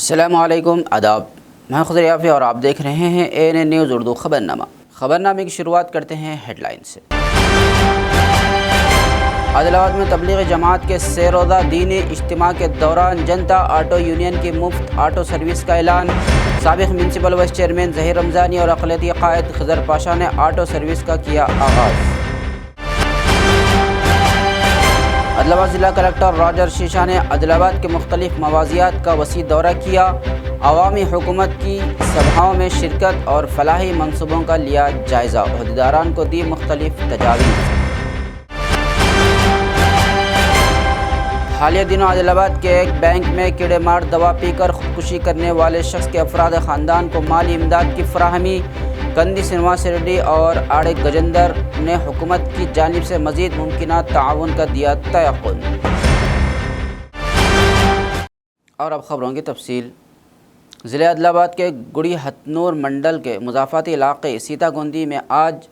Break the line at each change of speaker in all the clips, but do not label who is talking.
السلام علیکم، آداب۔ میں خضر یافی اور آپ دیکھ رہے ہیں ANN نیوز اردو خبرنامہ۔ خبرنامے کی شروعات کرتے ہیں ہیڈ لائن سے۔ عادل آباد میں تبلیغی جماعت کے سہ روزہ دینی اجتماع کے دوران جنتا آٹو یونین کی مفت آٹو سروس کا اعلان۔ سابق میونسپل وائس چیئرمین ظہیر رمضانی اور اقلیتی قائد خضر پاشا نے آٹو سروس کا کیا آغاز۔ عادل آباد ضلع کلکٹر راجر شیشا نے عادل آباد کے مختلف موازیات کا وسیع دورہ کیا۔ عوامی حکومت کی سبھاؤں میں شرکت اور فلاحی منصوبوں کا لیا جائزہ، عہدیداران کو دی مختلف تجاویز۔ حالیہ دنوں عادل آباد کے ایک بینک میں کیڑے مار دوا پی کر خودکشی کرنے والے شخص کے افراد خاندان کو مالی امداد کی فراہمی۔ کندی سینواس ریڈی اور آڑے گجندر نے حکومت کی جانب سے مزید ممکنہ تعاون کا دیا تیقن۔ اور اب خبروں کی تفصیل۔ ضلع عادل آباد کے گڑی ہتنور منڈل کے مضافاتی علاقے سیتا گوندی میں آج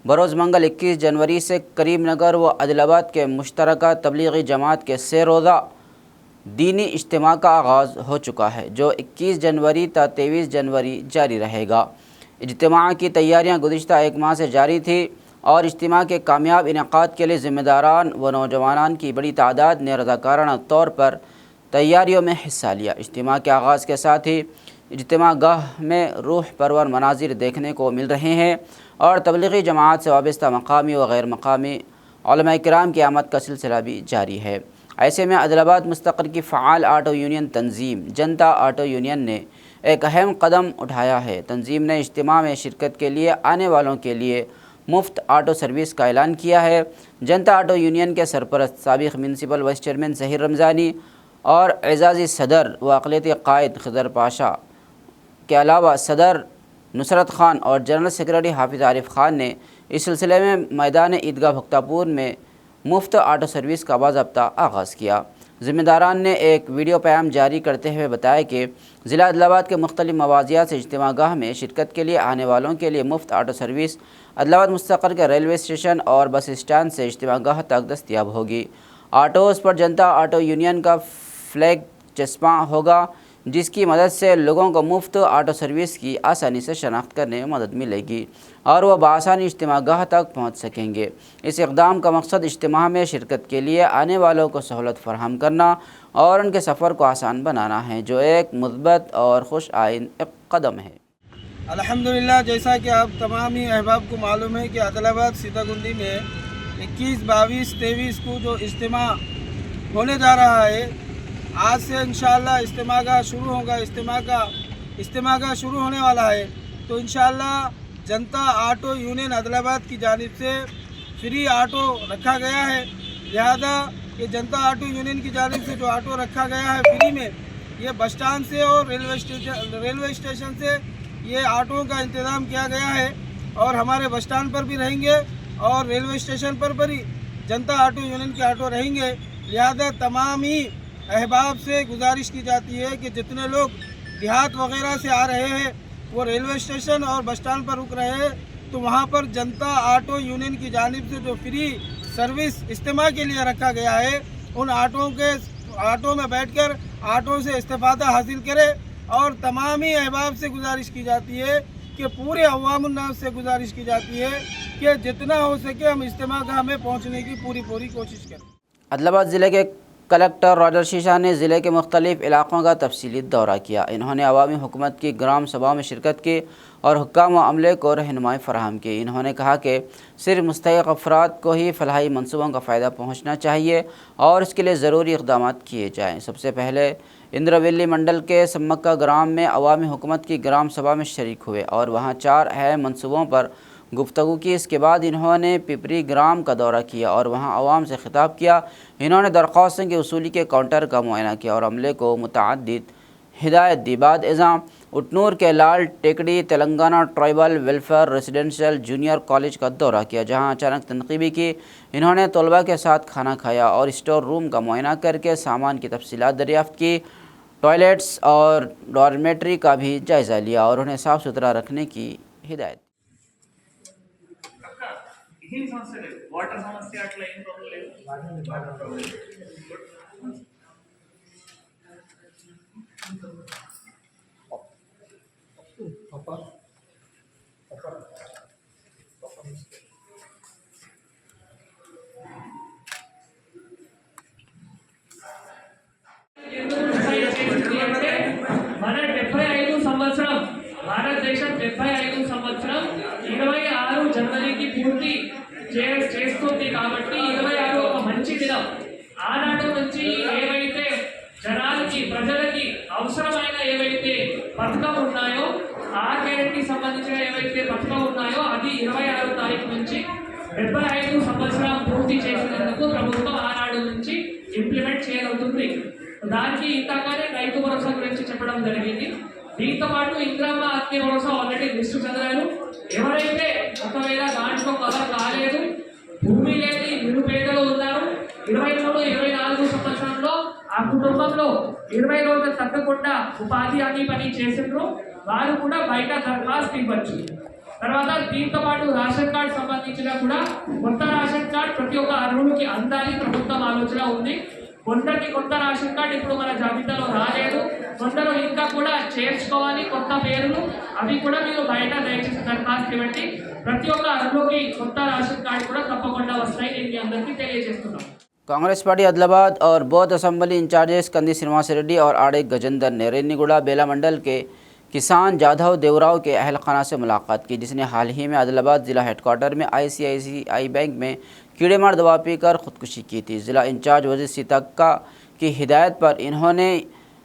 بروز منگل 21 جنوری سے کریم نگر و عادل آباد کے مشترکہ تبلیغی جماعت کے سہ روزہ دینی اجتماع کا آغاز ہو چکا ہے، جو 21 جنوری تا 23 جنوری جاری رہے گا۔ اجتماع کی تیاریاں گزشتہ ایک ماہ سے جاری تھی اور اجتماع کے کامیاب انعقاد کے لیے ذمہ داران و نوجوانان کی بڑی تعداد نے رضاکارانہ طور پر تیاریوں میں حصہ لیا۔ اجتماع کے آغاز کے ساتھ ہی اجتماع گاہ میں روح پرور مناظر دیکھنے کو مل رہے ہیں اور تبلیغی جماعت سے وابستہ مقامی و غیر مقامی علماء کرام کی آمد کا سلسلہ بھی جاری ہے۔ ایسے میں عادل آباد مستقل کی فعال آٹو یونین تنظیم جنتا آٹو یونین نے ایک اہم قدم اٹھایا ہے۔ تنظیم نے اجتماع میں شرکت کے لیے آنے والوں کے لیے مفت آٹو سروس کا اعلان کیا ہے۔ جنتا آٹو یونین کے سرپرست سابق میونسپل وائس چیئرمین ظہیر رمضانی اور اعزازی صدر و اقلیتی قائد خضر پاشا کے علاوہ صدر نصرت خان اور جنرل سیکرٹری حافظ عارف خان نے اس سلسلے میں میدان عیدگاہ بھکتاپور میں مفت آٹو سروس کا باضابطہ آغاز کیا۔ ذمہ داران نے ایک ویڈیو پیغام جاری کرتے ہوئے بتایا کہ ضلع عادل آباد کے مختلف موازیات سے اجتماع گاہ میں شرکت کے لیے آنے والوں کے لیے مفت آٹو سروس عادل آباد مستقل کے ریلوے اسٹیشن اور بس اسٹینڈ سے اجتماع گاہ تک دستیاب ہوگی۔ آٹوز پر جنتا آٹو یونین کا فلیگ چسپاں ہوگا، جس کی مدد سے لوگوں کو مفت آٹو سروس کی آسانی سے شناخت کرنے میں مدد ملے گی اور وہ بآسانی اجتماع گاہ تک پہنچ سکیں گے۔ اس اقدام کا مقصد اجتماع میں شرکت کے لیے آنے والوں کو سہولت فراہم کرنا اور ان کے سفر کو آسان بنانا ہے، جو ایک مثبت اور خوش آئند قدم ہے۔
الحمدللہ، جیسا کہ آپ تمام ہی احباب کو معلوم ہے کہ عادل آباد سیتا گوندی میں 21، 22، 23 کو جو اجتماع ہونے جا رہا ہے، آج سے انشاءاللہ اجتماع کا شروع ہوگا۔ اجتماع کا شروع ہونے والا ہے تو انشاءاللہ جنتا آٹو یونین عادل آباد کی جانب سے فری آٹو رکھا گیا ہے، لہذا یہ جنتا آٹو یونین کی جانب سے جو آٹو رکھا گیا ہے فری میں، یہ بس اسٹینڈ سے اور ریلوے اسٹیشن سے یہ آٹو کا انتظام کیا گیا ہے اور ہمارے بس اسٹینڈ پر بھی رہیں گے اور ریلوے اسٹیشن پر بھی جنتا آٹو یونین کے آٹو رہیں گے۔ لہذا تمام ہی احباب سے گزارش کی جاتی ہے کہ جتنے لوگ دیہات وغیرہ سے آ رہے ہیں وہ ریلوے اسٹیشن اور بس اسٹینڈ پر رک رہے ہیں تو وہاں پر جنتا آٹو یونین کی جانب سے جو فری سروس اجتماع کے لیے رکھا گیا ہے، ان آٹو میں بیٹھ کر آٹو سے استفادہ حاصل کرے اور تمام ہی احباب سے گزارش کی جاتی ہے کہ پورے عوام الناس سے گزارش کی جاتی ہے کہ جتنا ہو سکے ہم اجتماع گاہ میں پہنچنے کی پوری کوشش کریں۔
عادل آباد ضلع کے کلکٹر راجر شیشا نے ضلع کے مختلف علاقوں کا تفصیلی دورہ کیا۔ انہوں نے عوامی حکومت کی گرام سبھاؤں میں شرکت کی اور حکام و عملے کو رہنمائی فراہم کی۔ انہوں نے کہا کہ صرف مستحق افراد کو ہی فلاحی منصوبوں کا فائدہ پہنچنا چاہیے اور اس کے لیے ضروری اقدامات کیے جائیں۔ سب سے پہلے اندراویلی منڈل کے سمکا گرام میں عوامی حکومت کی گرام سبھا میں شریک ہوئے اور وہاں 4 اہم منصوبوں پر گفتگو کی۔ اس کے بعد انہوں نے پیپری گرام کا دورہ کیا اور وہاں عوام سے خطاب کیا۔ انہوں نے درخواستوں کی وصولی کے کاؤنٹر کا معائنہ کیا اور عملے کو متعدد ہدایت دی۔ بعد ازاں اٹنور کے لال ٹیکڑی تلنگانہ ٹرائبل ویلفیئر ریزیڈنشل جونیئر کالج کا دورہ کیا، جہاں اچانک تنقیبی کی۔ انہوں نے طلباء کے ساتھ کھانا کھایا اور اسٹور روم کا معائنہ کر کے سامان کی تفصیلات دریافت کی۔ ٹوائلٹس اور ڈارمیٹری کا بھی جائزہ لیا اور انہیں صاف ستھرا رکھنے کی ہدایت۔
Water సమస్య అట్లా ఏం ప్రాబ్లం లేదు। పూర్తి చేస్తుంది కాబట్టి 26 ఒక మంచి దినం. ఆనాడు నుంచి ఏవైతే జనాలకి ప్రజలకి అవసరమైన ఏవైతే పథకం ఉన్నాయో ఆ గ్యారెంటీ సంబంధించిన ఏవైతే పథకం ఉన్నాయో అది 26 తారీఖు నుంచి 75 సంవత్సరాలు పూర్తి చేసినందుకు ప్రభుత్వం ఆనాడు నుంచి ఇంప్లిమెంట్ చేయగలుగుతుంది. దానికి ఇంతగానే రైతు భరోసా గురించి చెప్పడం జరిగింది. దీంతో పాటు ఇంద్రమ్మ ఆత్మీయ భరోసా ఆల్రెడీ లిస్టు చదివారు. ఎవరైతే ఒకవేళ దాంట్లో కవర్ కాలేదు, భూమి లేని నిరుపేదలు ఉన్నారు, 23-24 సంవత్సరంలో ఆ కుటుంబంలో 20 రోజులు తగ్గకుండా ఉపాధి హామీ పని చేసిండ్రు, వారు కూడా బయట దరఖాస్తు ఇవ్వచ్చు. తర్వాత దీంతో పాటు రేషన్ కార్డు సంబంధించిన కూడా కొత్త రేషన్ కార్డు ప్రతి ఒక్క అర్హుడికి అందాలి ప్రభుత్వం ఆలోచన ఉంది. కొందరికి కొత్త రేషన్ కార్డు ఇప్పుడు మన జాబితాలో రాలేదు, కొందరు ఇంకా కూడా చేర్చుకోవాలి కొత్త పేర్లు, అవి కూడా మీరు బయట దయచేసి దరఖాస్తు ఇవ్వండి. ప్రతి ఒక్క అర్హుడికి కొత్త రేషన్ కార్డు కూడా తప్పకుండా వస్తాయి. నేను మీ అందరికీ తెలియజేస్తున్నాను.
कांग्रेस पार्टी आदिलाबाद और बौद्ध असम्बली इंचार्जेस कंदी श्रीनिवास रेड्डी और आड़े गजेंद्र ने रेन्नीगुड़ा बेला मंडल के किसान जाधव देवराव के अहल खाना से मुलाकात की, जिसने हाल ही में आदिलाबाद ज़िला हेडक्वार्टर में ICICI बैंक में कीड़ेमार दवा पीकर खुदकुशी की थी। ज़िला इंचार्ज वजीर सीतक्का की हिदायत पर इन्होंने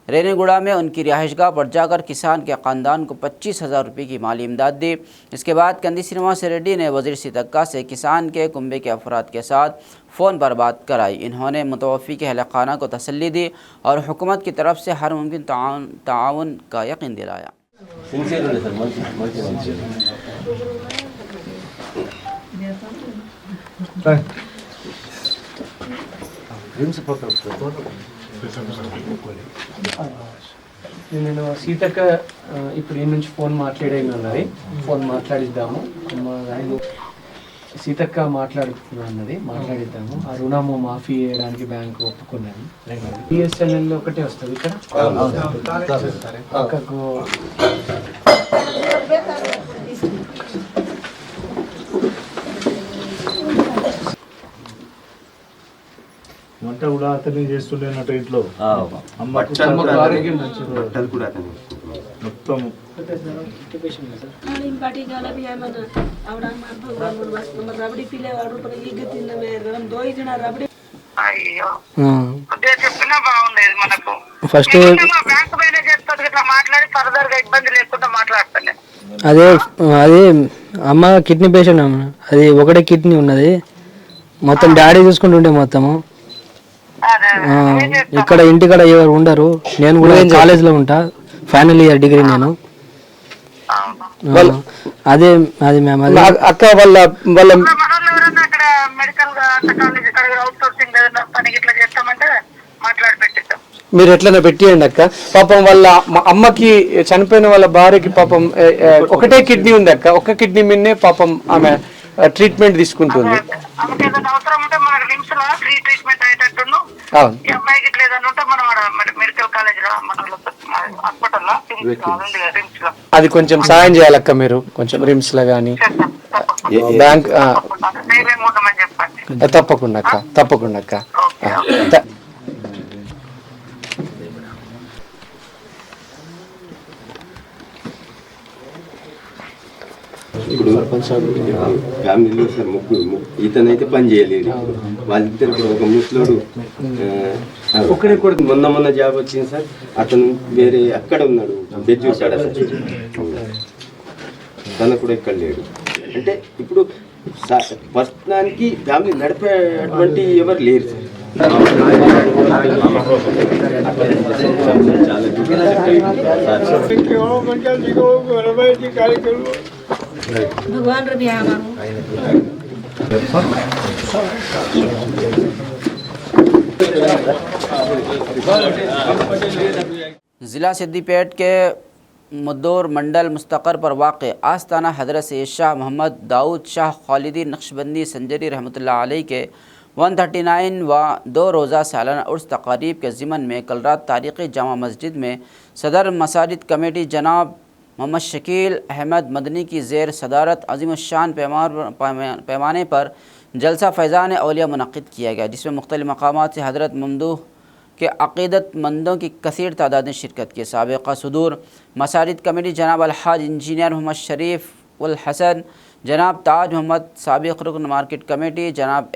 रेनीगुड़ा में उनकी रिहाइशगाह पर जाकर किसान के ख़ानदान को 25,000 रुपये की माली इमदाद दी। इसके बाद कंदी श्रीनिवास रेड्डी ने वजीर सीतक्का से किसान के कुंबे के अफराद के साथ फ़ोन पर बात कराई। इन्होंने मुतवफ़ी के अहल खाना को तसल्ली दी और हुकूमत की तरफ से हर मुमकिन ताउन का यकीन दिलाया।
నేను సీతక్క ఇప్పుడు ఈ నుంచి ఫోన్ మాట్లాడేమి ఉన్నది, ఫోన్ మాట్లాడిద్దాము. సీతక్క మాట్లాడుతున్నా అన్నది, మాట్లాడిద్దాము. ఆ రుణము మాఫీ చేయడానికి బ్యాంకు ఒప్పుకున్నాను. బిఎస్ఎన్ఎల్ ఒకటే వస్తుంది ఇక్కడ పక్కకు.
వంట కూడా అతనే చేస్తుండేనట ఇంట్లో.
ఆరోగ్యం
మొత్తం
చెప్పినా బాగుండేది మనకు.
ఫస్ట్
బ్యాంకు మేనేజర్ తోటి ఇట్లా మాట్లాడి ఫర్దర్ గా ఇబ్బంది లేకుండా మాట్లాడతాను.
అదే అదే అమ్మ కిడ్నీ పేషెంట్ అమ్మ, అది ఒకటే కిడ్నీ ఉన్నది, మొత్తం డాడీ చూసుకుంటుండే మొత్తము. ఇక్కడ ఇంటికాడ ఎవరు ఉండరు, నేను కూడా కాలేజ్లో ఉంటా, ఫైనల్ ఇయర్ డిగ్రీ నేను. అదే అది మ్యామ్, అది అక్క వాళ్ళ వాళ్ళ
అక్కడ మెడికల్ కాలేజ్ అవుట్ సోర్సింగ్ పనికి ఇట్లా చేస్తామంటే మాట్లాడి పెట్టిద్దాం.
మీరు ఎట్లైనా పెట్టియండి అక్క. పాపం వాళ్ళ అమ్మకి చనిపోయిన వాళ్ళ భార్యకి పాపం ఒకటే కిడ్నీ ఉంది అక్క, ఒక్క కిడ్నీ మీదనే పాపం ఆమె ట్రీట్మెంట్ తీసుకుంటుంది.
ఆమెకి ఏదైనా అవసరం ఉంటే మనకి నిమ్స్ లో ఫ్రీ ట్రీట్మెంట్ అయ్యేటట్టు. ఈ అమ్మాయికి ఇట్లా ఏదైనా ఉంటే మనం మెడికల్ కాలేజ్ లో మన హాస్పిటల్లో రిమ్స్ లో
అది కొంచెం సాయం చేయాలక్క మీరు, కొంచెం రిమ్స్ లో కానీ బ్యాంక్.
చెప్పండి.
తప్పకుండా అక్క, తప్పకుండా అక్క.
ఇప్పుడు ఫ్యామిలీలో సార్ ముగ్గురు, ఇతనైతే పని చేయలేడు, వాళ్ళిద్దరు ఒక ముసలోడు ఒక్కడే కూడా మొన్న జాబ్ వచ్చింది సార్. అతను వేరే అక్కడ ఉన్నాడు, బెజ్జూర్ కాడ సార్, తన కూడా ఇక్కడ లేడు. అంటే ఇప్పుడు ప్రస్తుతానికి ఫ్యామిలీ నడిపేటువంటి ఎవరు లేరు సార్.
भगवान रवि
ज़िला सिद्दीपेट के मदौर मंडल मुस्तकर पर वाक़ आस्ताना हज़रत सैयद शाह मोहम्मद दाऊद शाह खालिदी नक्शबंदी संजरी रहमतुल्लाह अलैह के 139 व 2 रोज़ा सालाना उर्स तकारीब के ज़िमन में कल रात तारीख़ी जामा मस्जिद में सदर मसाजिद कमेटी जनाब मोहम्मद शकील अहमद मदनी की ज़ेर सदारत अज़ीमुश्शान पैमाने पर जलसा फ़ैज़ान औलिया मुनक़्क़िद किया गया, जिसमें मुख्तलिफ़ मकामात से हज़रत ममदूह के अक़ीदतमंदों की कसीर तादाद ने शिरकत की। साबिक़ा सदूर मसाजिद कमेटी जनाब अलहाज इंजीनियर मोहम्मद शरीफ उल हसन जनाब ताज मोहम्मद साबिक रुकन मार्केट कमेटी, जनाब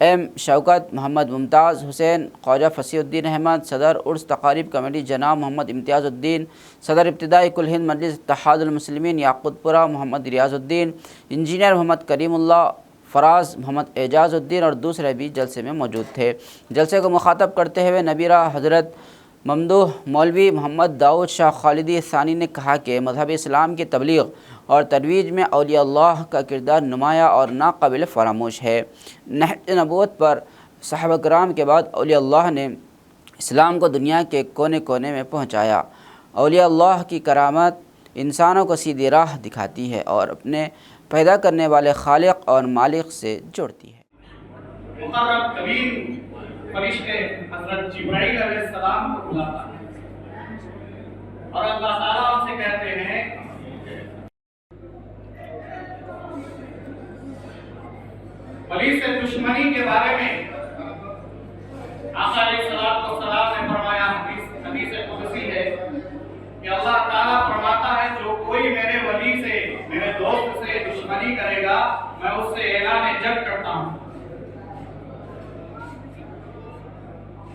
FM शौकत मोहम्मद मुमताज़ हुसैन, ख्वाजा फसीउद्दीन अहमद, सदर उर्स तकारीब कमेटी जनाब मोहम्मद इम्तियाज़ुद्दीन, सदर इब्तिदाई कुल हिंद मजलिस इत्तेहादुल मुस्लिमीन याक़ूतपुरा मोहम्मद रियाज़ुद्दीन, इंजीनियर मोहम्मद करीमुल्लाह, फराज मोहम्मद एजाज़ुद्दीन और दूसरे भी जलसे में मौजूद थे। जलसे को मुखातब करते हुए नबीरा हज़रत ममदूह मौलवी मोहम्मद दाऊद शाह खालिदी सानी ने कहा कि मज़हब इस्लाम की तबलीग और तजवीज़ में औलिया अल्लाह का किरदार नुमाया और नाक़ाबिल फ़रामोश है। नहज नबूवत पर सहाबा किराम के बाद औलिया अल्लाह ने इस्लाम को दुनिया के कोने कोने में पहुँचाया। औलिया अल्लाह की करामत इंसानों को सीधी राह दिखाती है और अपने पैदा करने वाले खालिक और मालिक से जोड़ती है।
मुकर्रम कबीर फरिश्ते हज़रत जिब्राइल अलैहिस्सलाम को बुलाता है और अल्लाह ताला उनसे कहते हैं वली से दुश्मनी के बारे में आका अलैहिस्सलाम ने फरमाया, हदीस कुदसी है कि अल्लाह ताला फरमाता है जो कोई मेरे वली से, मेरे दोस्त से दुश्मनी करेगा मैं उससे ऐलान जंग करता हूँ।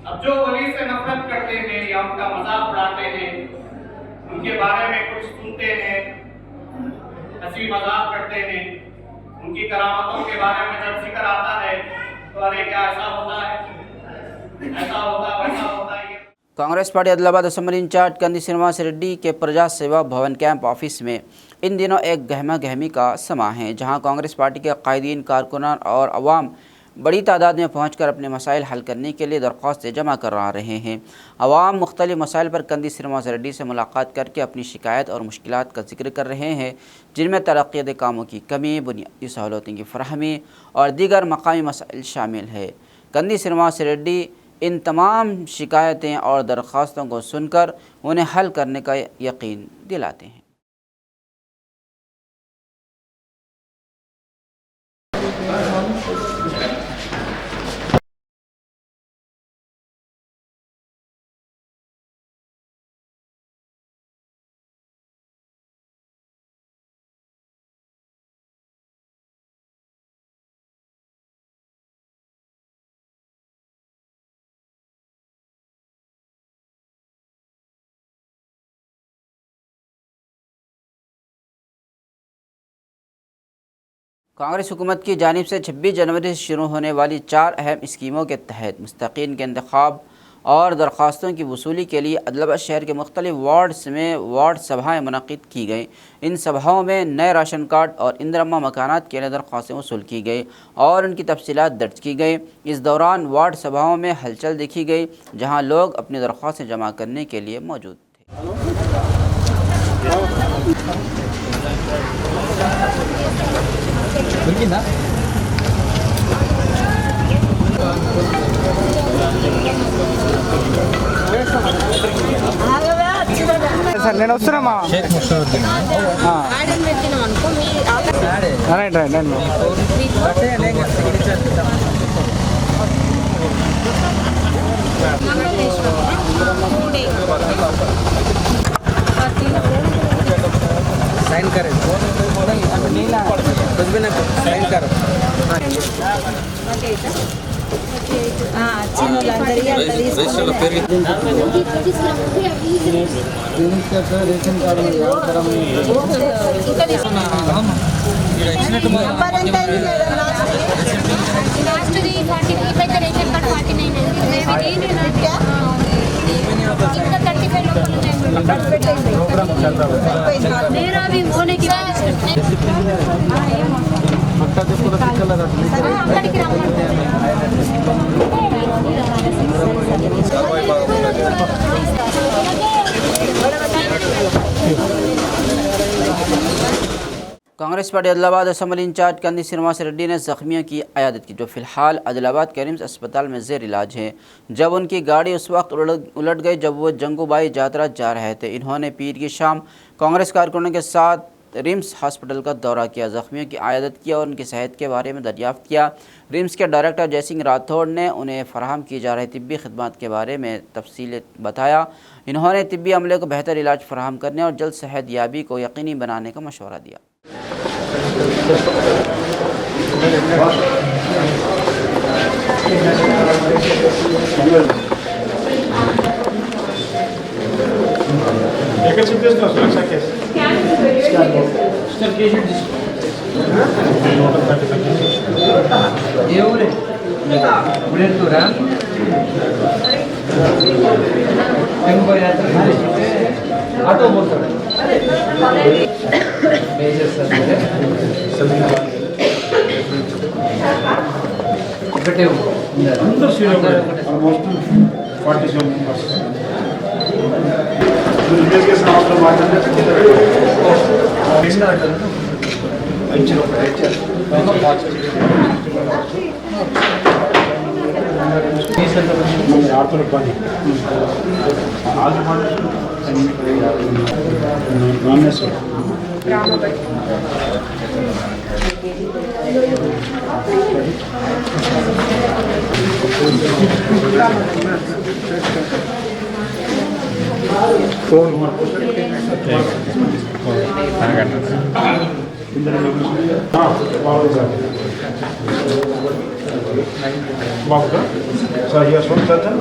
अब जो वली से नफरत करते हैं या उनका मजाक उड़ाते हैं, उनके बारे में कुछ सुनते हैं, हंसी मजाक करते हैं, उनकी करामतों के बारे में जब जिक्र आता है तो अरे क्या ऐसा होता है, ऐसा होता वैसा होता है।
Congress party Adilabad assembly incharge Kandi Srinivas Reddy के प्रजा सेवा भवन कैंप ऑफिस में इन दिनों एक गहमा गहमी का समा है, जहां कांग्रेस पार्टी के कायदीन, कारकुनान और अवाम बड़ी तादाद में पहुंचकर अपने मसाइल हल करने के लिए दरख्वास्तें जमा करा रहे हैं। अवाम मुख्तलिफ मसाइल पर कंदी श्रीनिवास रेड्डी से मुलाकात करके अपनी शिकायत और मुश्किलात का जिक्र कर रहे हैं, जिनमें तरक्याती कामों की कमी, बुनियादी सहूलतों की फराहमी और दीगर मकामी मसाइल शामिल है। कंदी श्रीनिवास रेड्डी इन तमाम शिकायतें और दरख्वास्तों को सुनकर उन्हें हल करने का यकीन दिलाते हैं। कांग्रेस हुकूमत की जानिब से 26 जनवरी से शुरू होने वाली 4 अहम स्कीमों के तहत मुस्तकीन के इंतखाब और दरख्वास्तों की वसूली के लिए आदिलाबाद शहर के मुख्तलिफ वार्ड्स में वार्ड सभाएँ मुनक़िद की गई। इन सभाओं में नए राशन कार्ड और इंदिरा मकानात के लिए दरख्वास्तें वसूल की गई और उनकी तफसीलात दर्ज की गई। इस दौरान वार्ड सभाओं में हलचल देखी गई, जहाँ लोग अपनी दरख्वास्तें जमा करने के लिए मौजूद थे।
సార్ నేను వస్తున్నామా రైట్ రైట్ రండి साइन करें नीला कुछ भी ना साइन करो రేషన్ కార్డు
मेरा भी होने की
Congress party Adilabad assembly incharge Kandi Srinivas Reddy ने जख्मियों की अयादत की, जो फिलहाल आदिलाबाद के रिम्स अस्पताल में जेर इलाज हैं। जब उनकी गाड़ी उस वक्त उलट गई जब वो जंगूबाई जातरा जा रहे थे। इन्होंने पीर की शाम कांग्रेस कारकुनों के साथ रिम्स हॉस्पिटल का दौरा किया, जख्मियों की अयादत किया और उनकी सेहत के बारे में दरियाफ्त किया। रिम्स के डायरेक्टर जयसिंह राठौड़ ने उन्हें फराहम की जा रही तिब्बी खिदमत के बारे में तफसील बताया। इन्होंने तिब्बी अमले को बेहतर इलाज फराहम करने और जल्द सेहत याबी को यकीनी बनाने का मशवरा दिया।
ఎక్కడ షిఫ్ట్ చేస్తున్నావు సురక్ష కేసు
ఆటో పోతాడు ఒకటే
అందరూ సీనియర్ ఆల్మోస్ట్ 47 మెంబర్స్ ఇన్వెస్టిగేషన్ అవసరం మాట్లాడితే ఆడుతున్న పని రామేశ్వరం ఫోన్ బాబు సార్ యూఆర్ ఫ్రమ్ సర్జన్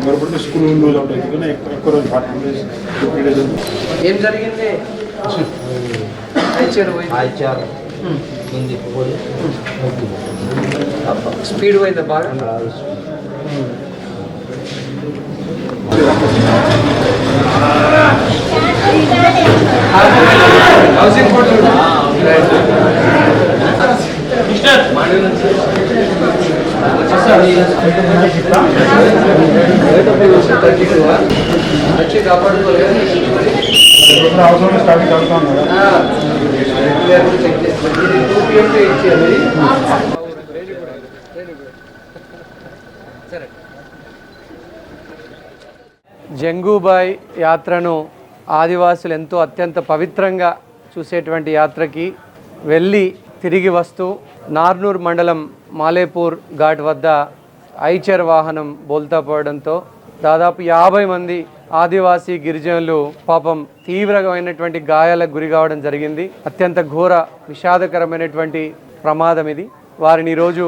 మరొకటి స్కూల్ రోజు ఉంటాయి ఎందుకంటే ఎక్కువ రోజు 40 days 50 days
ఏం జరిగింది స్పీడ్ పోయిందా బాగా హౌసింగ్ బోర్డు వచ్చి కాపాడుకోలేదు
అవసరం స్టార్టింగ్ అవుతాం కదా
జంగూబాయ్ యాత్రను ఆదివాసులు ఎంతో అత్యంత పవిత్రంగా చూసేటువంటి యాత్రకి వెళ్ళి తిరిగి వస్తూ నార్నూర్ మండలం మాలేపూర్ ఘాట్ వద్ద ఐచర్ వాహనం బోల్తా పోవడంతో దాదాపు 50 మంది ఆదివాసీ గిరిజనులు పాపం తీవ్రమైనటువంటి గాయాలకు గురి కావడం జరిగింది. అత్యంత ఘోర విషాదకరమైనటువంటి ప్రమాదం ఇది. వారిని ఈరోజు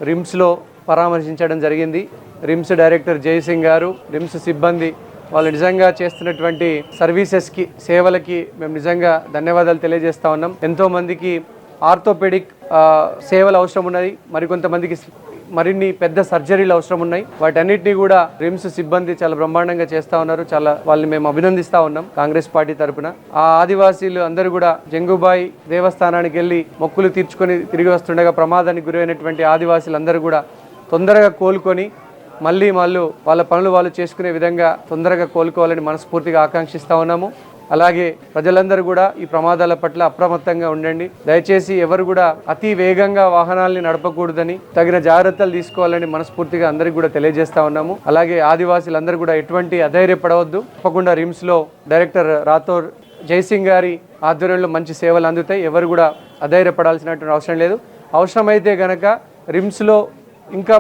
రిమ్స్లో పరామర్శించడం జరిగింది. రిమ్స్ డైరెక్టర్ జయసింగ్ గారు, రిమ్స్ సిబ్బంది వాళ్ళు నిజంగా చేస్తున్నటువంటి సర్వీసెస్కి, సేవలకి మేము నిజంగా ధన్యవాదాలు తెలియజేస్తా ఉన్నాం. ఎంతోమందికి ఆర్థోపెడిక్ సేవలు అవసరం ఉన్నది, మరికొంతమందికి మరిన్ని పెద్ద సర్జరీలు అవసరం ఉన్నాయి. వాటన్నిటిని కూడా రిమ్స్ సిబ్బంది చాలా బ్రహ్మాండంగా చేస్తూ ఉన్నారు. చాలా వాళ్ళని మేము అభినందిస్తూ ఉన్నాం కాంగ్రెస్ పార్టీ తరఫున. ఆ ఆదివాసీలు అందరూ కూడా జంగూబాయి దేవస్థానానికి వెళ్ళి మొక్కులు తీర్చుకొని తిరిగి వస్తుండగా ప్రమాదానికి గురైనటువంటి ఆదివాసీలు అందరూ కూడా తొందరగా కోలుకొని మళ్ళీ వాళ్ళ పనులు వాళ్ళు చేసుకునే విధంగా తొందరగా కోలుకోవాలని మనస్ఫూర్తిగా ఆకాంక్షిస్తూ ఉన్నాము. అలాగే ప్రజలందరూ కూడా ఈ ప్రమాదాల పట్ల అప్రమత్తంగా ఉండండి. దయచేసి ఎవరు కూడా అతి వేగంగా వాహనాల్ని నడపకూడదని, తగిన జాగ్రత్తలు తీసుకోవాలని మనస్ఫూర్తిగా అందరికీ కూడా తెలియజేస్తా ఉన్నాము. అలాగే ఆదివాసీలందరూ కూడా ఎటువంటి అధైర్యపడవద్దు. తప్పకుండా రిమ్స్లో డైరెక్టర్ రాథోర్ జయసింగ్ గారి ఆధ్వర్యంలో మంచి సేవలు అందుతాయి. ఎవరు కూడా అధైర్యపడాల్సినటువంటి అవసరం లేదు. అవసరమైతే గనక రిమ్స్లో ఇంకా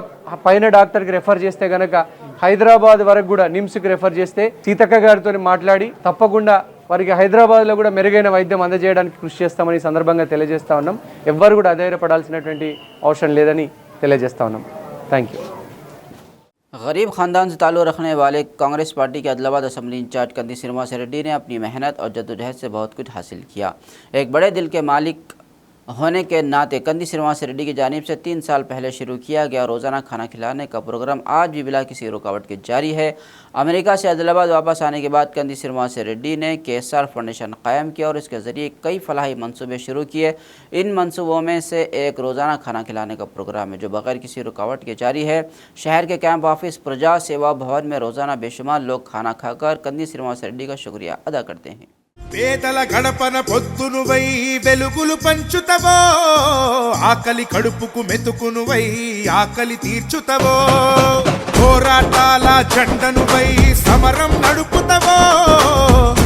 పైన డాక్టర్కి రెఫర్ చేస్తే కనుక హైదరాబాద్ వరకు కూడా నిమ్స్కి రెఫర్ చేస్తే సీతక్క గారితో మాట్లాడి తప్పకుండా వారికి హైదరాబాద్లో కూడా మెరుగైన వైద్యం అందజేయడానికి కృషి చేస్తామని ఈ సందర్భంగా తెలియజేస్తా ఉన్నాం. ఎవ్వరు కూడా అధైర్యపడాల్సినటువంటి అవసరం లేదని తెలియజేస్తా ఉన్నాం. Thank you.
गरीब ख़ानदान से ताल्लुक़ रखने वाले कांग्रेस पार्टी के अदलाबाद असम्बली इंचार्ज कंदी श्रीनिवास रेड्डी ने अपनी मेहनत और जद्दोजहद से बहुत कुछ हासिल किया. एक बड़े दिल के मालिक होने के नाते कंदी श्रीनिवास रेड्डी की जानिब से 3 साल पहले शुरू किया गया रोज़ाना खाना खिलाने का प्रोग्राम आज भी बिला किसी रुकावट के जारी है. अमेरिका से अदलाबाद वापस आने के बाद कंदी श्रीनिवास रेड्डी ने KSR फाउंडेशन कायम किया और इसके ज़रिए कई फलाही मंसूबे शुरू किए. इन मंसूबों में से एक रोज़ाना खाना खिलाने का प्रोग्राम है जो बगैर किसी रुकावट के जारी है. शहर के कैंप ऑफिस प्रजा सेवा भवन में रोज़ाना बेशुमार लोग खाना खाकर कंदी श्रीनिवास रेड्डी का शुक्रिया अदा करते हैं.
పేదల గడపన పొద్దునువై వెలుగులు పంచుతవో, ఆకలి కడుపుకు మెతుకునువై ఆకలి తీర్చుతవో, పోరాటాల జెండనువై సమరం నడుపుతవో,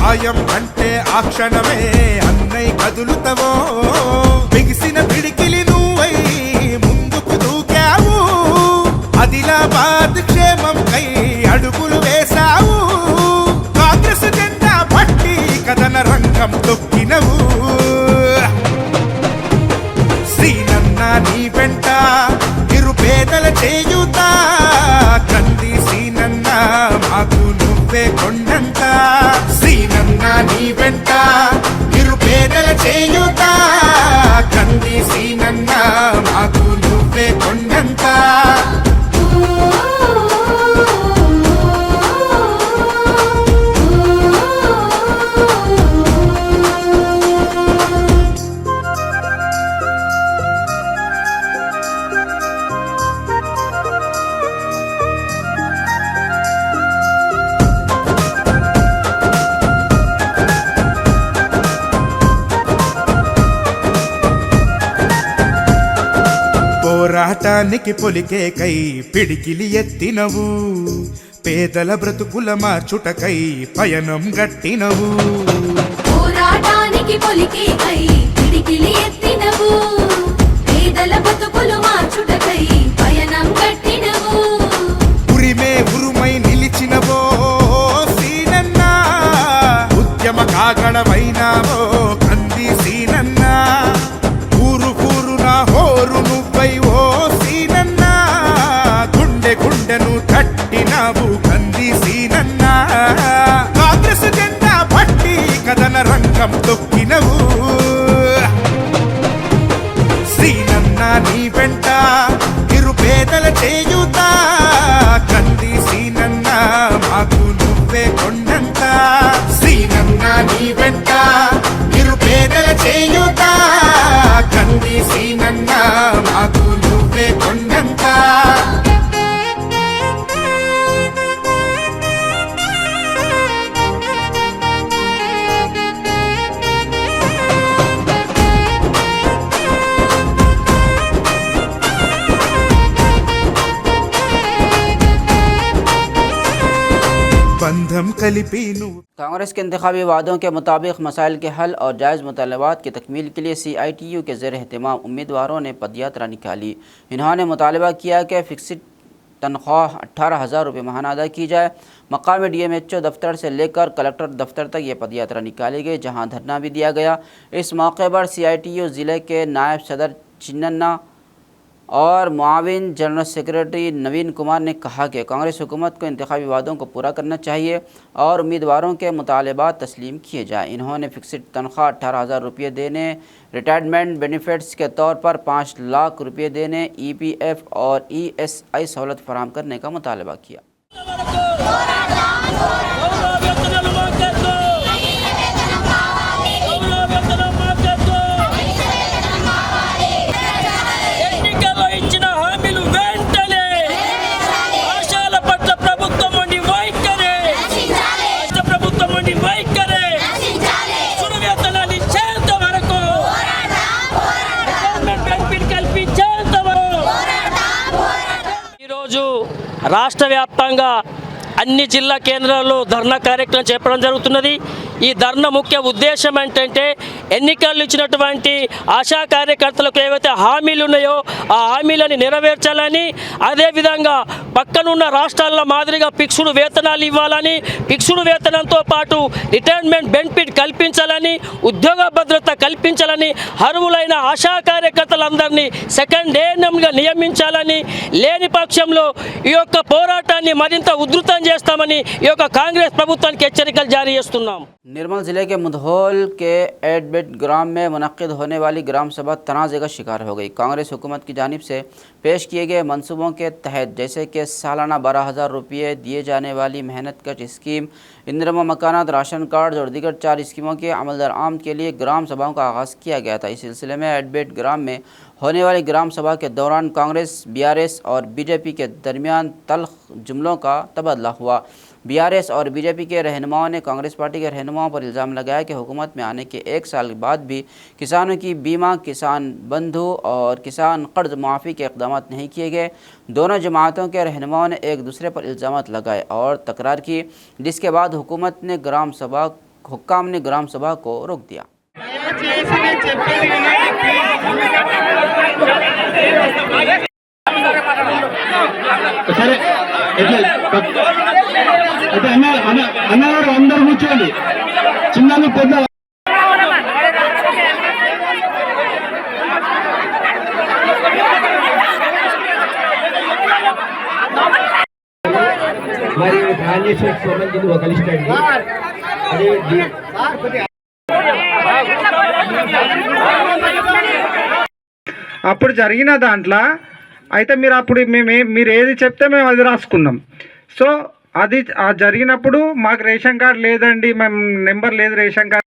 భయం అంటే ఆ క్షణమే అన్నై కదులుతవో, బిగిసిన పిడికిలి నువ్వై ముందుకు దూకావు, ఆదిలాబాద్ క్షేమం కై నువ్వే కొండంత సీనన్న నీ వెంట నిరుపేదల చేయుత కంది సీనన్న మాకు నువ్వే కొండంత పోరాటానికి పొలికే కై పిడికిలి ఎత్తినవు పేదల బ్రతుకుల మార్చుటకై పయనం గట్టినవు
పోరాటానికి పొలికే కై పిడికిలి ఎత్తినవు పేదల బ్రతుకులు మార్చుటకై పయనం గట్టినవు
ఉరిమే ఉరుమై నిలిచినవో సీనన్న ఉద్యమ కాగడవైనావో కంది సీనన్న ఊరు కూరున హోరు నువ్వై ఓ సీనన్న గుండె గుండెను తట్టినావు కంది సీనన్న కాంగ్రెస్ జెండా పట్టి కథన రంగం తొక్కినవు సీనన్న నీ వెంట నిరుపేదల చేయుత కంది సీనన్న మాకు నువ్వే కొండంత సీనన్న నీ వెంట నిరుపేదల చేయుత కంది సీనన్న మాకు నువ్వే కొండంత बंधम कलिपी नु
कांग्रेस के इंतखाबी वादों के मुताबिक मसाइल के हल और जायज़ मुतालबात की तकमील के लिए CITU के ज़ेर एहतमाम उम्मीदवारों ने पदयात्रा निकाली। इन्होंने मुतालबा किया कि फिक्स्ड तनख्वाह 18,000 रुपये माहाना अदा की जाए। मकामी DMHO दफ्तर से लेकर कलेक्टर दफ्तर तक ये पदयात्रा निकाली गई, जहाँ धरना भी दिया गया। इस मौके पर CITU ज़िले के नायब सदर चिन्नन्ना और मुआविन जनरल सेक्रेटरी नवीन कुमार ने कहा कि कांग्रेस हुकूमत को इंतखाबी वादों को पूरा करना चाहिए और उम्मीदवारों के मुतालबात तस्लीम किए जाएँ। इन्होंने फिक्स्ड तनख्वाह 18,000 रुपये देने, रिटायरमेंट बेनिफिट्स के तौर पर 5 लाख रुपये देने, EPF और ESI सहूलत फराहम करने का मुतालबा किया।
రాష్ట్ర వ్యాప్తంగా అన్ని జిల్లా కేంద్రాల్లో ధర్నా కార్యక్రమం చేపట్టడం జరుగుతున్నది। ఈ ధర్నా ముఖ్య ఉద్దేశం ఏంటంటే ఎన్నికల్లో ఇచ్చినటువంటి ఆశా కార్యకర్తలకు ఏవైతే హామీలు ఉన్నాయో ఆ హామీలను నెరవేర్చాలని, అదేవిధంగా పక్కనున్న రాష్ట్రాల మాదిరిగా ఫిక్స్డ్ వేతనాలు ఇవ్వాలని, ఫిక్స్డ్ వేతనంతో పాటు రిటైర్మెంట్ బెనిఫిట్ కల్పించాలని, ఉద్యోగ భద్రత కల్పించాలని, అర్హులైన ఆశా కార్యకర్తలందరినీ సెకండ్ ఏఎన్ఎంగా నియమించాలని, లేని పక్షంలో ఈ యొక్క పోరాటాన్ని మరింత ఉధృతం చేస్తామని ఈ యొక్క కాంగ్రెస్ ప్రభుత్వానికి హెచ్చరికలు జారీ చేస్తున్నాం।
निर्मल ज़िले के मुधोल के एडबेट ग्राम में मुनक्किद होने वाली ग्राम सभा तनाज़े का शिकार हो गई। कांग्रेस हुकूमत की जानिब से पेश किए गए मंसूबों के तहत जैसे कि सालाना 12,000 रुपये दिए जाने वाली मेहनत कश स्कीम, इंदिरा मकानात, राशन कार्ड और दीगर 4 स्कीमों के अमल दरामद के लिए ग्राम सभाओं का आगाज़ किया गया था। इस सिलसिले में एडबेट ग्राम में होने वाली ग्राम सभा के दौरान कांग्रेस, BRS और BJP के दरमियान तल्ख जुमलों का तबादला हुआ। BRS और BJP के रहनुमाओं ने कांग्रेस पार्टी के रहनुमाओं पर इल्ज़ाम लगाया कि हुकूमत में आने के 1 साल बाद भी किसानों की बीमा, किसान बंधु और किसान कर्ज माफ़ी के इक़दाम नहीं किए गए। दोनों जमातों के रहनुमाओं ने एक दूसरे पर इल्ज़ाम लगाए और तकरार की, जिसके बाद हुकूमत ने हुक्काम ने ग्राम सभा को रोक दिया।
అన్నగారు అందరు కూర్చోండి, చిన్న పెద్ద
మరి ట్రాన్సాక్షన్కి సంబంధించి ఒక లిస్ట్ అండి.
అప్పుడు జరిగిన దాంట్లో అయితే మీరు అప్పుడు మీరు ఏది చెప్తే మేము అది రాసుకున్నాం. సో అది జరిగినప్పుడు మాకు రేషన్ కార్డు లేదండి, మేము నెంబర్ లేదు రేషన్ కార్డు.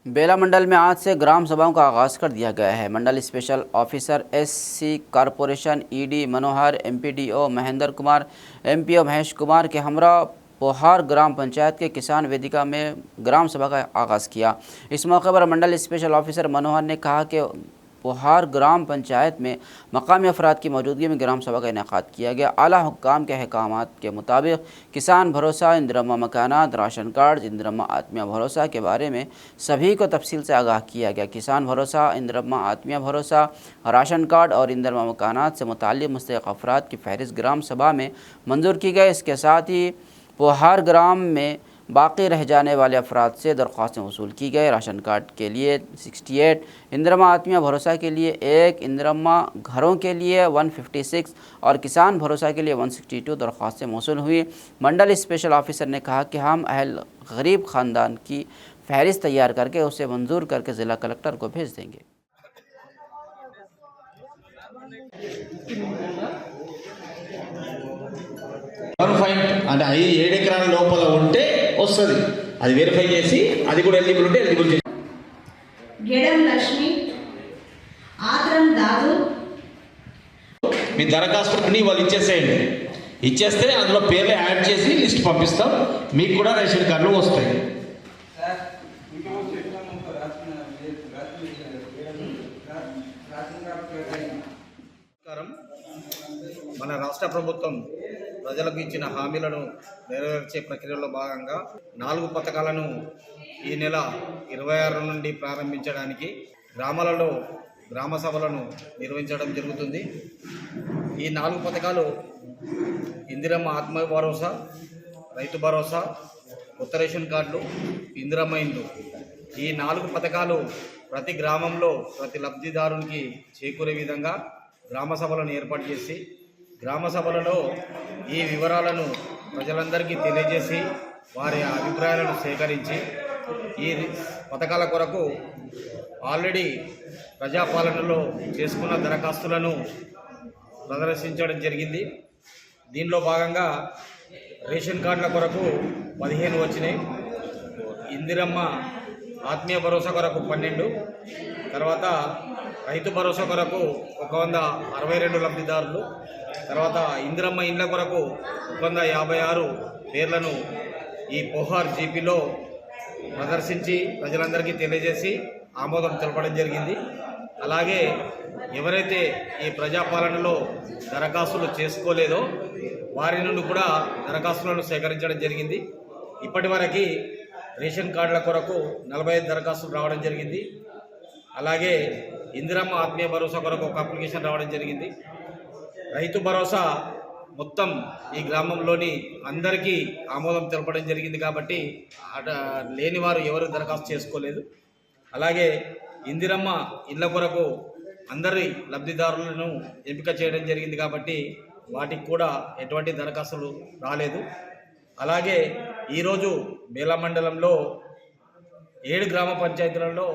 बेला मंडल में आज से ग्राम सभाओं का आगाज़ कर दिया गया है। Mandal special officer SC corporation ED Manohar, MPDO Mahendra Kumar, MPO Mahesh Kumar के हमरा पोहार ग्राम पंचायत के किसान वेदिका में ग्राम सभा का आगाज़ किया। इस मौके पर मंडल स्पेशल ऑफिसर मनोहर ने कहा कि पोहार ग्राम पंचायत में मकामी अफराद की मौजूदगी में ग्राम सभा का इनेकाद किया गया। आला हुक्काम के अहकामात के मुताबिक किसान भरोसा, इंदिरम्मा मकानात, राशन कार्ड, इंदिरम्मा आत्मीय भरोसा के बारे में सभी को तफसील से आगाह किया गया। किसान भरोसा, इंदिरम्मा आत्मीय भरोसा, राशन कार्ड और इंदिरम्मा मकानात से मुताल्लिक़ मुस्तहिक़ अफराद की फहरिस्त ग्राम सभा में मंजूर की गई। इसके साथ ही पोहार ग्राम में बाकी रह जाने वाले अफराद से दरख्वास्तें वसूल की गई। राशन कार्ड के लिए 68, इंदिरम्मा आत्मीय भरोसा के लिए 1, इंदिरम्मा घरों के लिए 156 और किसान भरोसा के लिए 162 दरख्वास्तें मौसूल हुई। मंडल स्पेशल ऑफिसर ने कहा कि हम अहल गरीब ख़ानदान की फहरिस्त तैयार करके उसे मंजूर करके ज़िला कलेक्टर को भेज देंगे।
అంటే అది 7 ఎకరాల లోపల ఉంటే వస్తుంది, అది వెరిఫై చేసి అది కూడా ఎలిజిబుల్ ఉంటే ఎలిజిబుల్ చేసి.
గెడం లక్ష్మి, ఆత్రం దాదు,
మీ దరఖాస్తు అన్ని వాళ్ళు ఇచ్చేసేయండి. ఇచ్చేస్తే అందులో పేర్లు యాడ్ చేసి లిస్ట్ పంపిస్తాం, మీకు కూడా రేషన్ కార్డులు వస్తాయి.
మన రాష్ట్ర ప్రభుత్వం ప్రజలకు ఇచ్చిన హామీలను నెరవేర్చే ప్రక్రియలో భాగంగా 4 పథకాలను ఈ నెల 26 నుండి ప్రారంభించడానికి గ్రామాలలో గ్రామ సభలను నిర్వహించడం జరుగుతుంది. ఈ 4 పథకాలు ఇందిరమ్మ ఆత్మ భరోసా, రైతు భరోసా, కొత్త రేషన్ కార్డులు, ఇందిరమ్మ ఇండ్లు. ఈ 4 పథకాలు ప్రతి గ్రామంలో ప్రతి లబ్ధిదారునికి చేకూరే విధంగా గ్రామ సభలను ఏర్పాటు చేసి గ్రామ సభలలో ఈ వివరాలను ప్రజలందరికీ తెలియజేసి వారి అభిప్రాయాలను సేకరించి ఈ పథకాల కొరకు ఆల్రెడీ ప్రజాపాలనలో చేసుకున్న దరఖాస్తులను ప్రదర్శించడం జరిగింది. దీనిలో భాగంగా రేషన్ కార్డుల కొరకు 15 వచ్చినాయి, ఇందిరమ్మ ఆత్మీయ భరోసా కొరకు 12, తర్వాత రైతు భరోసా కొరకు 162 లబ్ధిదారులు, తర్వాత ఇందిరమ్మ ఇండ్ల కొరకు 156 పేర్లను ఈ పోహార్ జీపీలో ప్రదర్శించి ప్రజలందరికీ తెలియజేసి ఆమోదం తెలపడం జరిగింది. అలాగే ఎవరైతే ఈ ప్రజాపాలనలో దరఖాస్తులు చేసుకోలేదో వారి నుండి కూడా దరఖాస్తులను సేకరించడం జరిగింది. ఇప్పటి వరకు రేషన్ కార్డుల కొరకు 45 దరఖాస్తులు రావడం జరిగింది. అలాగే ఇందిరమ్మ ఆత్మీయ భరోసా కొరకు ఒక అప్లికేషన్ రావడం జరిగింది. రైతు భరోసా మొత్తం ఈ గ్రామంలోని అందరికీ ఆమోదం తెలపడం జరిగింది కాబట్టి లేని వారు ఎవరు దరఖాస్తు చేసుకోలేదు. అలాగే ఇందిరమ్మ ఇళ్ల కొరకు అందరి లబ్ధిదారులను ఎంపిక చేయడం జరిగింది కాబట్టి వాటికి కూడా ఎటువంటి దరఖాస్తులు రాలేదు. అలాగే ఈరోజు బేలా మండలంలో 7 గ్రామ పంచాయతీలలో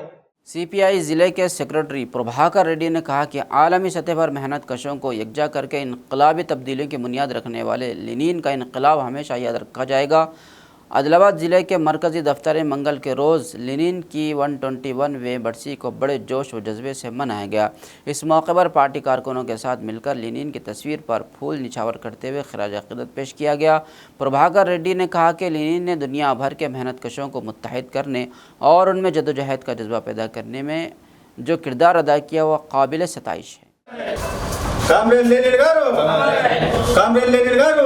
सीपीआई ज़िले के सेक्रेटरी प्रभाकर रेड्डी ने कहा कि आलमी सतह पर मेहनत कशों को यकजा करके इनकलाबी तब्दीलियों की बुनियाद रखने वाले लेनिन का इनकलाब हमेशा याद रखा जाएगा। आदिलाबाद ज़िले के मरकज़ी दफ्तर मंगल के रोज़ लेनिन की 121वें बरसी को बड़े जोश व जज्बे से मनाया गया। इस मौके पर पार्टी कारकुनों के साथ मिलकर लेनिन की तस्वीर पर फूल निछावर करते हुए खिराज अक़ीदत पेश किया गया। प्रभाकर रेड्डी ने कहा कि लेनिन ने दुनिया भर के मेहनत कशों को मुत्तहिद करने और उनमें जद्दोजहद का जज्बा पैदा करने में जो किरदार अदा किया वह काबिल सताइश है।
కామ్రేడ్ లెనిన్ గారు, కామ్రేడ్ లెనిన్ గారు,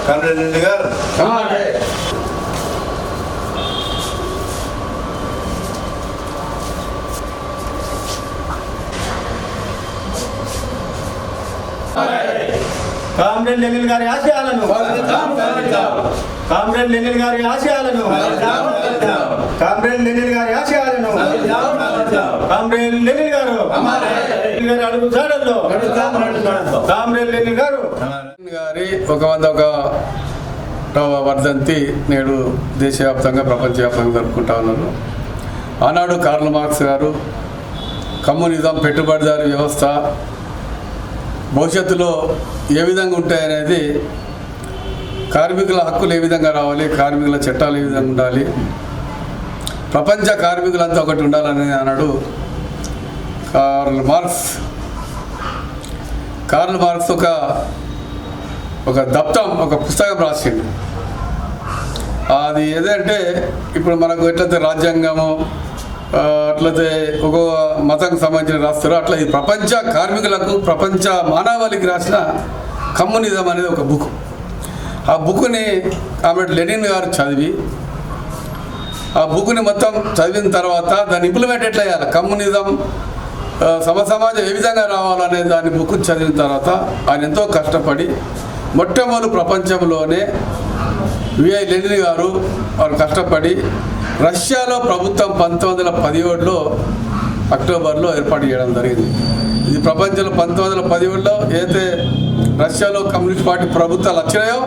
కామ్రేడ్ లెనిన్ గారు. కామ్రేడ్ లెనిన్ గారి ఆశయాలను కామ్రేడ్ లెనిన్ గారి ఆశయాలను కామ్రేడ్ లెనిన్ గారి ఆశయాలను కామ్రేడ్ లెనిన్ గారు అడుగు జాడల్లో కామ్రేడ్ లెనిన్ గారు
గారి 101వ వర్ధంతి నేడు దేశవ్యాప్తంగా ప్రపంచవ్యాప్తంగా జరుపుకుంటా ఉన్నారు. ఆనాడు కార్ల్ మార్క్స్ గారు కమ్యూనిజం, పెట్టుబడిదారీ వ్యవస్థ భవిష్యత్తులో ఏ విధంగా ఉంటాయనేది, కార్మికుల హక్కులు ఏ విధంగా రావాలి, కార్మికుల చట్టాలు ఏ విధంగా ఉండాలి, ప్రపంచ కార్మికులంతా ఒకటి ఉండాలని అన్నాడు కార్ల్ మార్క్స్. ఒక దప్తం, ఒక పుస్తకం రాసిండు. అది ఏదంటే ఇప్పుడు మనకు ఎట్లయితే రాజ్యాంగము, అట్లయితే ఒక మతానికి సంబంధించిన రాస్తారో అట్లా ఈ ప్రపంచ కార్మికులకు, ప్రపంచ మానవాళికి రాసిన కమ్యూనిజం అనేది ఒక బుక్. ఆ బుక్ని కామ్రేడ్ లెనిన్ గారు చదివి, ఆ బుక్ని మొత్తం చదివిన తర్వాత దాన్ని ఇంప్లిమెంట్ ఎట్లా చేయాలి, కమ్యూనిజం సమాజం ఏ విధంగా రావాలనే దాని బుక్ చదివిన తర్వాత ఆయన ఎంతో కష్టపడి మొట్టమొదటి ప్రపంచంలోనే విఐ లెనిన్ గారు వారు కష్టపడి రష్యాలో ప్రభుత్వం 1917లో అక్టోబర్లో ఏర్పాటు చేయడం జరిగింది. ఇది ప్రపంచంలో 1917లో ఏదైతే రష్యాలో కమ్యూనిస్ట్ పార్టీ ప్రభుత్వాలు వచ్చినాయో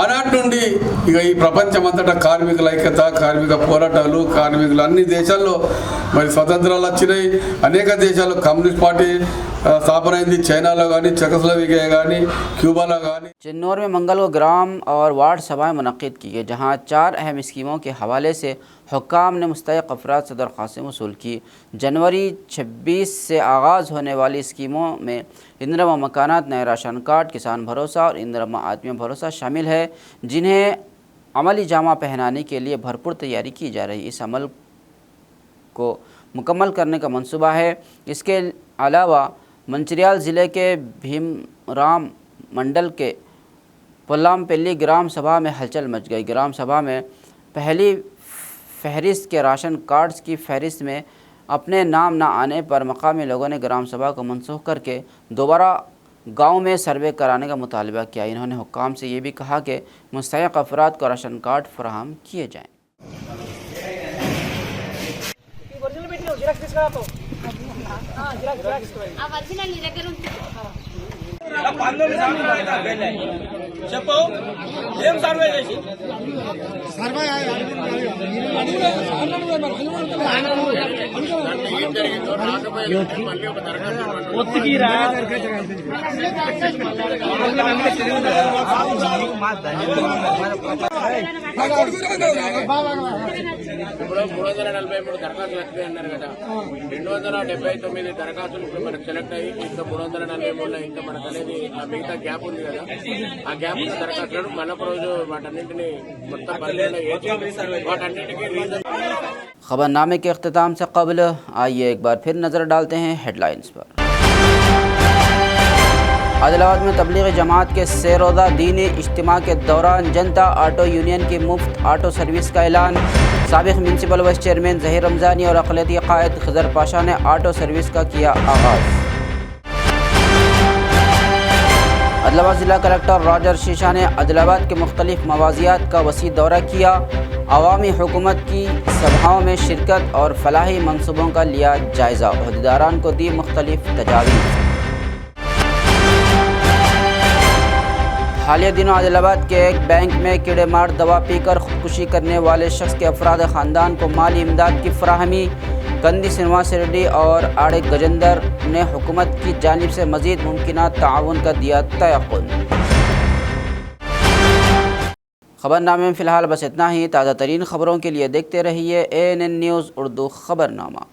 ఆనాటి నుండి ఇక ఈ ప్రపంచమంతటా కార్మికుల ఐక్యత, కార్మిక పోరాటాలు, కార్మికులు అన్ని దేశాల్లో మరి స్వతంత్రాలు వచ్చినాయి. అనేక దేశాల్లో కమ్యూనిస్ట్ పార్టీ स्थापना अయింది. చైనాలో కానీ, చెకోస్లోవేకియా కానీ, क्यूबाలో కానీ.
चिन्नौर में मंगल को ग्राम और वार्ड सभाएं मुनक्किद की गई, जहां 4 अहम स्कीमों के हवाले से हुक्काम ने मुस्तहिक अफराद से दरख्वास्तें वसूल की। जनवरी 26 से आगाज़ होने वाली स्कीमों में इंदिरा मकानात, नए राशन कार्ड, किसान भरोसा और इंदिरा आत्मीय भरोसा शामिल है, जिन्हें अमली जामा पहनाने के लिए भरपूर तैयारी की जा रही है। इस अमल को मुकम्मल करने का मंसूबा है। इसके अलावा मंचिरियाल ज़िले के भीमराम मंडल के पुल्लामपल्ली ग्राम सभा में हलचल मच गई। ग्राम सभा में पहली फहरिस्त के राशन कार्ड्स की फहरिस्त में अपने नाम न आने पर मकामी लोगों ने ग्राम सभा को मनसूख करके दोबारा गांव में सर्वे कराने का मुतालबा किया। इन्होंने हुक्काम से ये भी कहा कि मुस्तहिक अफराद को राशन कार्ड फराहम किए जाएँ।
చెప్పు ఏం సర్వే చేసి సర్వే ఒత్తికిరా
ఇప్పుడు 343 దరఖాస్తులు వచ్చినాయి అన్నారు కదా. 279 దరఖాస్తులు ఇప్పుడు మనకు సెలెక్ట్ అయ్యి ఇంకా 343 ఇంకా మనకు అనేది ఆ మిగతా గ్యాప్ ఉంది కదా. ఆ గ్యాప్ ఉన్న దరఖాస్తులను మళ్ళొక రోజు వాటన్నింటినీ మొత్తం వాటన్నింటికి రీజన్।
खबरनामे के अख्तिताम से कबल आइए एक बार फिर नज़र डालते हैं हेडलाइंस पर। आदिलाबाद में तबलीगी जमात के से-रोज़ा दीनी इज्तिमा के दौरान जनता ऑटो यूनियन की मुफ्त ऑटो सर्विस का ऐलान। साबिक़ municipal vice chairman Zaheer Ramzani और अक़लियती क़ायद खिज़र पाशा ने ऑटो सर्विस का किया आगाज़। आदिलाबाद ज़िला कलेक्टर रॉजर शीशा ने आदिलाबाद के मुख्तलिफ मवाज़ियात का वसी दौरा किया। अवामी हुकूमत की सभाओं में शिरकत और फलाही मंसूबों का लिया जायज़ा। अहदेदारान को दी मुख्तलिफ तजावीज़। हालिया दिनों आदिलाबाद के एक बैंक में कीड़ेमार दवा पीकर खुदकुशी करने वाले शख्स के अफराद ख़ानदान को माली इमदाद की फराहमी। कंदी श्रीनिवास रेड्डी और आड़े गजेंदर ने हुकूमत की जानिब से मज़ीद मुमकिना ताउन का दिया तयक़ुन। खबरनामे में फ़िलहाल बस इतना ही। ताज़ा तरीन खबरों के लिए देखते रहिए ANN न्यूज़ उर्दू खबरनामा।